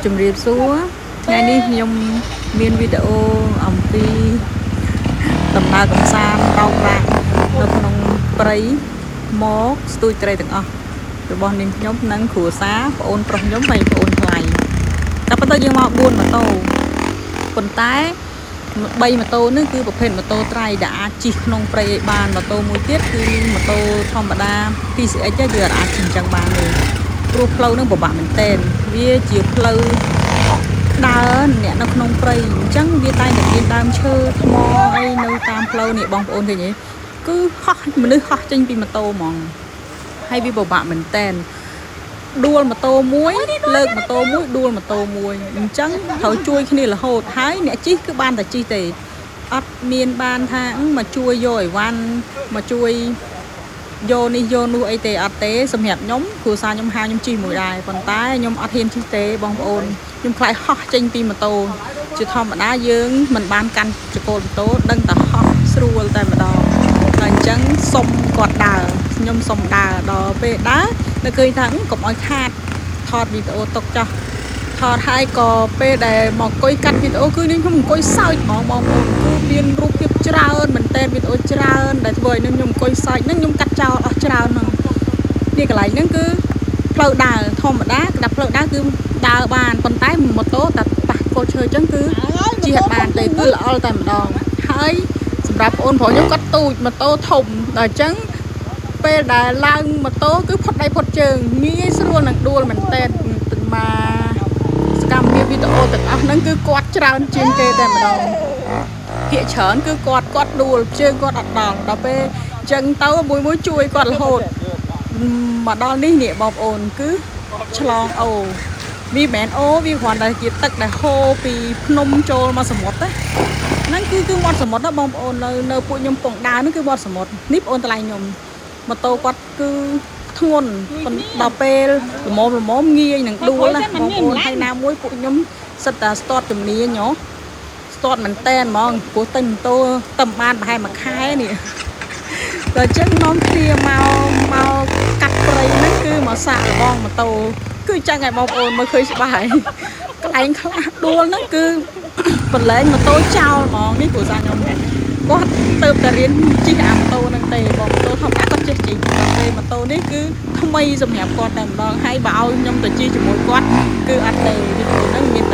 ជំរាបសួរថ្ងៃនេះខ្ញុំមានវីដេអូអំពីដំណើរកម្សាន្តរោងរាក់នៅក្នុងព្រៃមកស្ទួយត្រីទាំងអស់របស់នាងខ្ញុំនិងគ្រួសារប្អូនប្រុសខ្ញុំហើយប្អូនថ្លៃតែប៉ុន្តែយើងមក4ម៉ូតូប៉ុន្តែ3ម៉ូតូនេះគឺប្រភេទម៉ូតូត្រៃដែលអាចជិះក្នុងព្រៃឲ្យបានម៉ូតូមួយទៀតគឺម៉ូតូធម្មតា PCX យើងអាចជិះអញ្ចឹងបានទេព្រោះផ្លូវនឹងពិបាកមែនទែនវាជាផ្លូវដើរអ្នកនៅក្នុងព្រៃអញ្ចឹងវាតែតែមានដើមឈើថ្មអីនៅតាមផ្លូវនេះបងប្អូនឃើញទេគឺហោះមនុស្សហោះចេញពីម៉ូតូហ្មងហើយវាពិបាកមែនទែនដួលម៉ូតូមួយលើកម៉ូតូមួយដួលម៉ូតូមួយអញ្ចឹងត្រូវជួយគ្នារហូតហើយអ្នកជិះគឺបានតែជិះទេអត់មានបានថាមកជួយយកអីវ៉ាន់មកជួយយកនេះយកនោះអីទេអត់ទេសម្រាប់ខ្ញុំគ្រួសារខ្ញុំហៅខ្ញុំជិះមួយដែរប៉ុន្តែខ្ញុំអត់ហ៊ានជិះទេបងប្អូនខ្ញុំខ្លាចហោះចេញពីម៉ូតូជាធម្មតាយើងមិនបានកាន់ចង្កូតម៉ូតូដឹងតែហោះស្រួលតែម្ដងតែអញ្ចឹងសុំគាត់ដើរខ្ញុំសុំដើរដល់ពេលដើរនៅឃើញថាកុំឲ្យខាតថតវីដេអូទុកចោះថតហើយក៏ពេលដែលមកអង្គុយកាត់វីដេអូគឺខ្ញុំអង្គុយសើចហ្មងបងប្អូនគឺមានរូបភាពច្រើនមែនតើវីដេអូច្រើនដែលធ្វើឲ្យខ្ញុំអង្គុយសើចខ្ញុំកាត់ចោលអស់ច្រើនហ្នឹងនេះកន្លែងហ្នឹងគឺផ្លូវដើរធម្មតាក្តាប់ផ្លូវដើរគឺដើរបានប៉ុន្តែម៉ូតូតែប៉ះកូនឈើអញ្ចឹងគឺជិះអត់បានទេគឺល្អតែម្ដងហើយសម្រាប់បងប្អូនខ្ញុំគាត់ទូចម៉ូតូធំដល់អញ្ចឹងពេលដែលឡើងម៉ូតូគឺផុតដៃផុតជើងងាយស្រួលនឹងដួលមែនតើមកសកម្មភាពវីដេអូទាំងអស់ហ្នឹងគឺគាត់ច្រើនជាងគេតែម្ដងភាគច្រើនគឺគាត់ដួលជើងគាត់អត់ដល់ពេលអញ្ចឹងទៅមួយជួយគាត់រហូតមកដល់នេះនេះបងប្អូនគឺឆ្លងអូវាមិនមែនអូវាគ្រាន់តែជាទឹកដែលហូរពីភ្នំចូលមកសមុទ្រហ្នឹងគឺមាត់សមុទ្រណាបងប្អូននៅពួកខ្ញុំពងដើរហ្នឹងគឺមាត់សមុទ្រនេះបងប្អូនថ្លៃខ្ញុំម៉ូតូគាត់គឺធ្ងន់ដល់ពេលល្មមងាយនឹងដួលណាបងប្អូនហើយណាមួយពួកខ្ញុំសិតតែស្ទាត់ជំនាញហ៎ស្ទាត់មែនតែនហ្មងព្រោះទិញម៉ូតូតែបានប្រហែលមួយខែនេះដល់អញ្ចឹងនាំគ្នាមកកាត់ព្រៃហ្នឹងគឺមកសាកល្បងម៉ូតូគឺចឹងឯងបងប្អូនមើលឃើញច្បាស់ហើយកន្លែងខ្លះដួលហ្នឹងគឺបន្លែងម៉ូតូចោលហ្មងនេះគ្រូសាខ្ញុំគាត់ទៅតែរៀនជិះអាម៉ូតូហ្នឹងទេបងម៉ូតូធម្មតាគាត់ចេះជិះតែម៉ូតូនេះគឺថ្មីសម្រាប់គាត់តែម្ដងហើយបើឲ្យខ្ញុំទៅជិះជាមួយគាត់គឺអត់ទេពីព្រោះហ្នឹងមានតែ